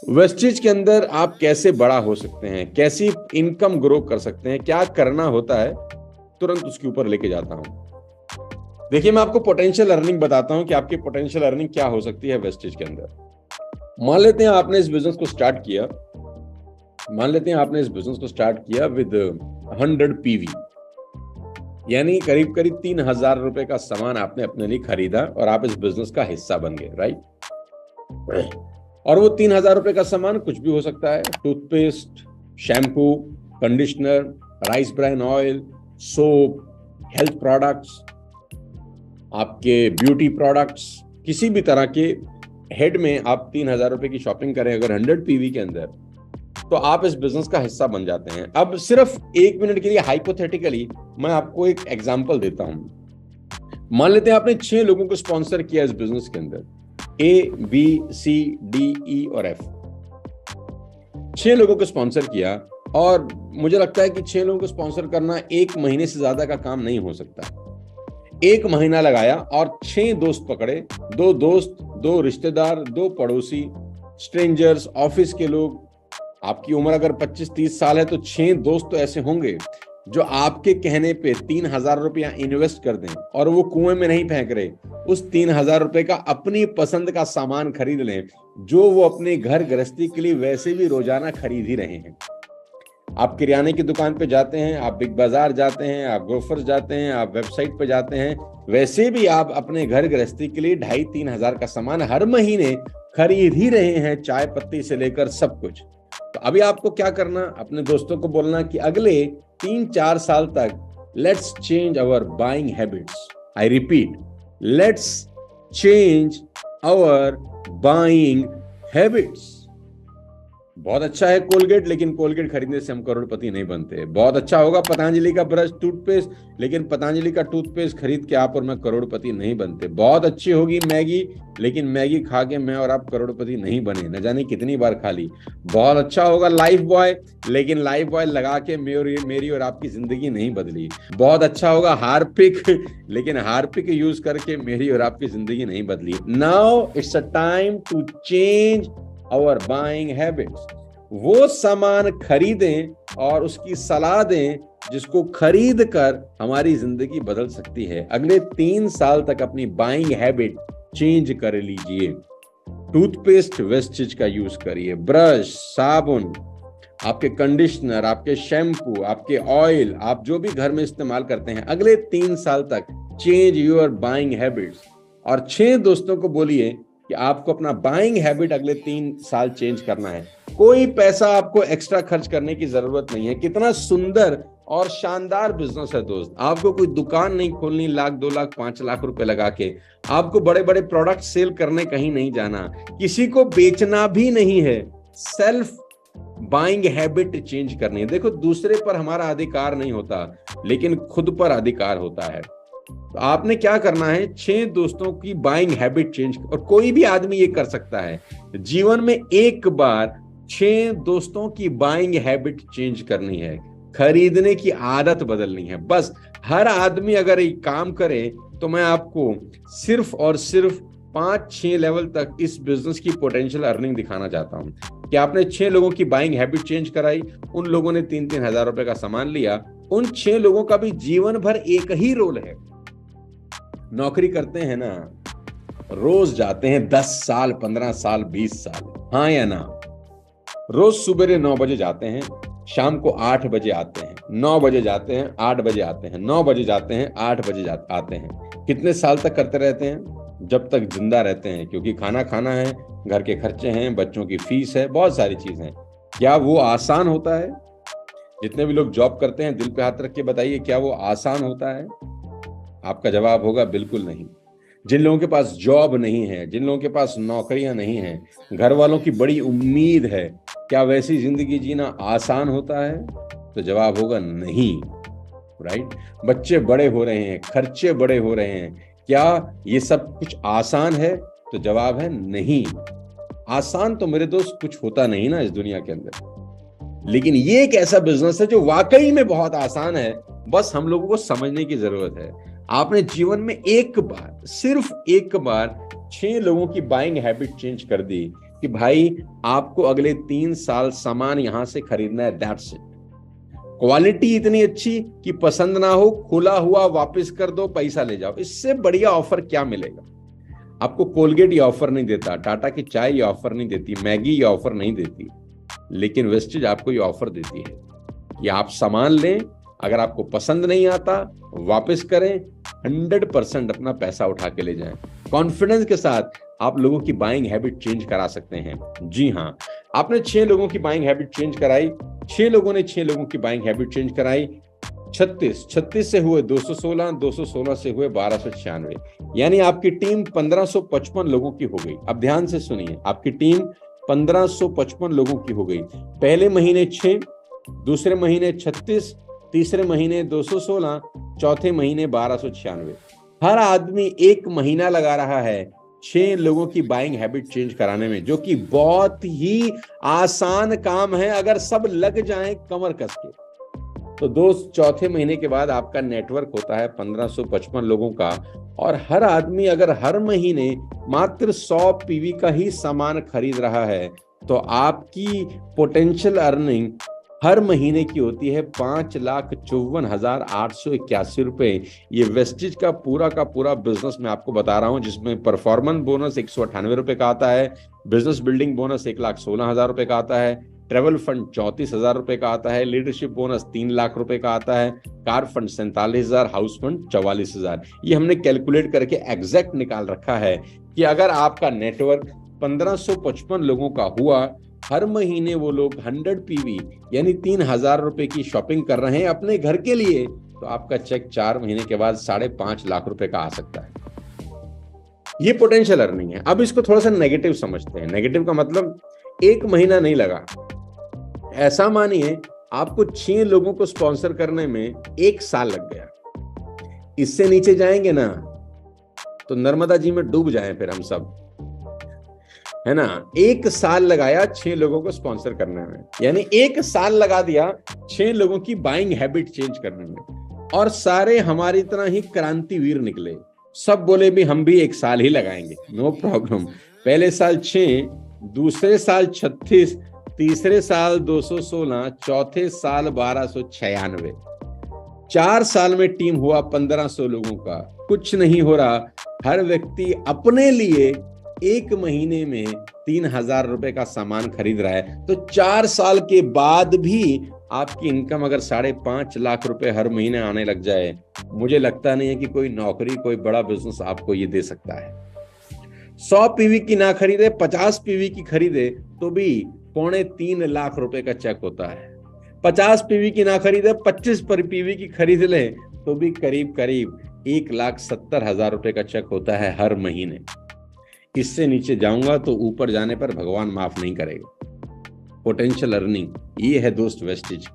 Wastage के अंदर आप कैसे बड़ा हो सकते हैं, कैसी इनकम ग्रो कर सकते हैं, क्या करना होता है, तुरंत उसके ऊपर लेके जाता हूं। देखिए, मैं आपको पोटेंशियल अर्निंग बताता हूं कि आपकी पोटेंशियल अर्निंग क्या हो सकती है वेस्टेज के अंदर। मान लेते हैं आपने इस बिजनेस को स्टार्ट किया, विद 100 पीवी, यानी करीब करीब 3,000 रुपए का सामान आपने अपने लिए खरीदा और आप इस बिजनेस का हिस्सा बन गए, राइट। और वो 3,000 रुपए का सामान कुछ भी हो सकता है, toothpaste, shampoo, conditioner, rice bran oil, soap, health products, आपके ब्यूटी प्रोडक्ट्स, किसी भी तरह के हेड में आप 3,000 रुपए की शॉपिंग करें अगर 100 पीवी के अंदर, तो आप इस बिजनेस का हिस्सा बन जाते हैं। अब सिर्फ 1 मिनट के लिए हाइपोथेटिकली मैं आपको एक एग्जांपल देता हूं। मान लेते हैं आपने 6 लोगों को स्पॉन्सर किया इस बिजनेस के अंदर, A, B, C, D, E और F। 6 लोगों को स्पॉन्सर किया और मुझे लगता है कि 6 लोगों को स्पॉन्सर करना 1 महीने से ज्यादा का काम नहीं हो सकता। 1 महीना लगाया और 6 दोस्त पकड़े, 2 दोस्त, 2 रिश्तेदार, 2 पड़ोसी, स्ट्रेंजर्स, ऑफिस के लोग। आपकी उम्र अगर 25-30 साल है तो 6 दोस्त तो ऐसे होंगे जो आपके कहने पे 3,000 रुपया इन्वेस्ट कर दें और वो कुएं में नहीं फेंक रहे, उस 3,000 रुपए का अपनी पसंद का सामान खरीद लें जो वो अपने घर गृहस्थी के लिए वैसे भी रोजाना खरीद ही रहे हैं। आप किराने की दुकान पे जाते हैं, आप बिग बाजार जाते हैं, आप ग्रोफर्स जाते हैं, आप वेबसाइट पे जाते हैं, वैसे भी आप अपने घर गृहस्थी के लिए 2,500-3 हजार का सामान हर महीने खरीद ही रहे हैं, चाय पत्ती से लेकर सब कुछ। तो अभी आपको क्या करना, अपने दोस्तों को बोलना कि अगले 3-4 साल तक let's change our buying habits. I repeat, let's change our buying habits. बहुत अच्छा है कोलगेट, लेकिन कोलगेट खरीदने से हम करोड़पति नहीं बनते। बहुत अच्छा होगा पतंजलि का ब्रश, टूथपेस्ट, लेकिन पतंजलि का टूथपेस्ट खरीद के आप और मैं करोड़पति नहीं बनते। बहुत अच्छी होगी मैगी, लेकिन मैगी खा के मैं और आप करोड़पति नहीं बने, न जाने कितनी बार खा ली। बहुत अच्छा होगा लाइफ बॉय, लेकिन लाइफ बॉय लगा के मेरी और आपकी जिंदगी नहीं बदली। बहुत अच्छा होगा हार्पिक, लेकिन हार्पिक यूज करके मेरी और आपकी जिंदगी नहीं बदली। Now it's a time to change our buying habits. वो सामान खरीदें और उसकी सलाह दें जिसको खरीद कर हमारी जिंदगी बदल सकती है। अगले 3 साल तक अपनी बाइंग हैबिट चेंज कर लीजिए। टूथपेस्ट वेस्टेज का यूज करिए, ब्रश, साबुन, आपके कंडीशनर, आपके शैम्पू, आपके ऑयल, आप जो भी घर में इस्तेमाल करते हैं, अगले 3 साल तक चेंज योर बाइंग हैबिट्स। और 6 दोस्तों को बोलिए कि आपको अपना बाइंग हैबिट अगले 3 साल चेंज करना है। कोई पैसा आपको एक्स्ट्रा खर्च करने की जरूरत नहीं है। कितना सुंदर और शानदार बिजनेस है दोस्त। आपको कोई दुकान नहीं खोलनी 1 लाख, 2 लाख, 5 लाख रुपए लगा के। आपको बड़े बड़े प्रोडक्ट सेल करने कहीं नहीं जाना, किसी को बेचना भी नहीं है। सेल्फ बाइंग हैबिट चेंज करनी है। देखो, दूसरे पर हमारा अधिकार नहीं होता, लेकिन खुद पर अधिकार होता है। तो आपने क्या करना है, 6 दोस्तों की बाइंग हैबिट चेंज, और कोई भी आदमी ये कर सकता है। जीवन में एक बार 6 दोस्तों की बाइंग हैबिट चेंज करनी है, खरीदने की आदत बदलनी है। बस हर आदमी अगर एक काम करे तो मैं आपको सिर्फ और सिर्फ 5-6 लेवल तक इस बिजनेस की पोटेंशियल अर्निंग दिखाना चाहता हूं कि आपने 6 लोगों की बाइंग हैबिट चेंज कराई, उन लोगों ने 3-3 हजार रुपए का सामान लिया। उन 6 लोगों का भी जीवन भर एक ही रोल है। नौकरी करते हैं ना, रोज जाते हैं 10 साल, 15 साल, 20 साल, हाँ या ना? रोज सुबह 9 बजे जाते हैं, शाम को 8 बजे आते हैं, 9 बजे जाते हैं, 8 बजे आते हैं, 9 बजे जाते हैं, 8 बजे आते हैं। कितने साल तक करते रहते हैं? जब तक जिंदा रहते हैं, क्योंकि खाना खाना है, घर के खर्चे हैं, बच्चों की फीस है, बहुत सारी चीजें हैं। क्या वो आसान होता है? जितने भी लोग जॉब करते हैं, दिल पे हाथ रख के बताइए, क्या वो आसान होता है? आपका जवाब होगा बिल्कुल नहीं। जिन लोगों के पास जॉब नहीं है, जिन लोगों के पास नौकरियां नहीं है, घर वालों की बड़ी उम्मीद है, क्या वैसी जिंदगी जीना आसान होता है? तो जवाब होगा नहीं, राइट। बच्चे बड़े हो रहे हैं, खर्चे बड़े हो रहे हैं, क्या ये सब कुछ आसान है? तो जवाब है नहीं। आसान तो मेरे दोस्त कुछ होता नहीं ना इस दुनिया के अंदर, लेकिन ये एक ऐसा बिजनेस है जो वाकई में बहुत आसान है। बस हम लोगों को समझने की जरूरत है। आपने जीवन में एक बार, सिर्फ एक बार 6 लोगों की बाइंग हैबिट चेंज कर दी, कि भाई आपको अगले 3 साल सामान यहां से खरीदना है, दैट्स इट। क्वालिटी इतनी अच्छी कि पसंद ना हो, खुला हुआ वापस कर दो, पैसा ले जाओ। इससे बढ़िया ऑफर क्या मिलेगा आपको? कोलगेट ये ऑफर नहीं देता, टाटा की चाय ये ऑफर नहीं देती, मैगी ये ऑफर नहीं देती, लेकिन वेस्टेज आपको ये ऑफर देती है कि आप सामान लें, अगर आपको पसंद नहीं आता वापस करें, 100% अपना पैसा उठा के ले जाएं। कॉन्फिडेंस के साथ आप लोगों की बाइंग हैबिट चेंज करा सकते हैं। जी हाँ, आपने 6 लोगों की बाइंग हैबिट चेंज कराई, 6 लोगों ने 6 लोगों की बाइंग हैबिट चेंज कराई। 36 से हुए 216, 216 से हुए 1296, यानी आपकी टीम 1555 लोगों की हो गई। अब ध्यान से सुनिए, आपकी टीम 1555 लोगों की हो गई। पहले महीने 6, दूसरे महीने 36, तीसरे महीने 216, चौथे महीने 1296। हर आदमी 1 महीना लगा रहा है 6 लोगों की बाइंग हैबिट चेंज कराने में, जो कि बहुत ही आसान काम है अगर सब लग जाएं कमर कस के। तो दोस्त, चौथे महीने के बाद आपका नेटवर्क होता है 1555 लोगों का, और हर आदमी अगर हर महीने मात्र 100 पीवी का ही सामान खरीद रहा है, तो आपकी पोटेंशियल अर्निंग हर महीने की होती है 5,54,881 रुपए। ये वेस्टेज का पूरा बिजनेस मैं आपको बता रहा हूं, जिसमें परफॉर्मेंस बोनस 198 रुपए का आता है, बिजनेस बिल्डिंग बोनस 1,16,000 रुपए का आता है, ट्रेवल फंड 34,000 रुपए का आता है, लीडरशिप बोनस 3 लाख रुपए का आता है, कार फंड 47,000, हाउस फंड 44,000। ये हमने कैलकुलेट करके एग्जैक्ट निकाल रखा है कि अगर आपका नेटवर्क 1555 लोगों का हुआ, हर महीने वो लोग 100 पीवी यानी 3,000 रुपए की शॉपिंग कर रहे हैं अपने घर के लिए, तो आपका चेक 4 महीने के बाद 5.5 लाख रुपए का आ सकता है। ये पोटेंशियल अर्निंग है। अब इसको थोड़ा सा नेगेटिव समझते हैं। नेगेटिव का मतलब 1 महीना नहीं लगा, ऐसा मानिए आपको 6 लोगों को स्पॉन्सर करने में 1 साल लग गया। इससे नीचे जाएंगे ना तो नर्मदा जी में डूब जाएं फिर हम सब, है ना। 1 साल लगाया 6 लोगों को स्पॉन्सर करने में, यानी 1 साल लगा दिया 6 लोगों की बाइंग हैबिट चेंज करने में, और सारे हमारी तरह ही क्रांतिवीर निकले। सब बोले भी हम भी 1 साल ही लगाएंगे, नो प्रॉब्लम। पहले साल 6, दूसरे साल 36, तीसरे साल 216, चौथे साल 1296। 4 साल में टीम हुआ 1500 लोगों का। कुछ नहीं हो रहा, हर व्यक्ति अपने लिए 1 महीने में 3,000 रुपए का सामान खरीद रहा है। तो 4 साल के बाद भी आपकी इनकम अगर 5.5 लाख रुपए हर महीने आने लग जाए, मुझे लगता नहीं है कि कोई नौकरी, कोई बड़ा बिजनेस आपको ये दे सकता है। 100 पीवी की ना खरीदे, 50 पीवी की खरीदे तो भी 2.25 लाख रुपए का चेक होता है। 50 पीवी की ना खरीदे, 25 पर पीवी की खरीद ले तो भी करीब 1,70,000 रुपए का चेक होता है हर महीने। इससे नीचे जाऊंगा तो ऊपर जाने पर भगवान माफ नहीं करेगा। पोटेंशियल अर्निंग ये है दोस्त वेस्टेज।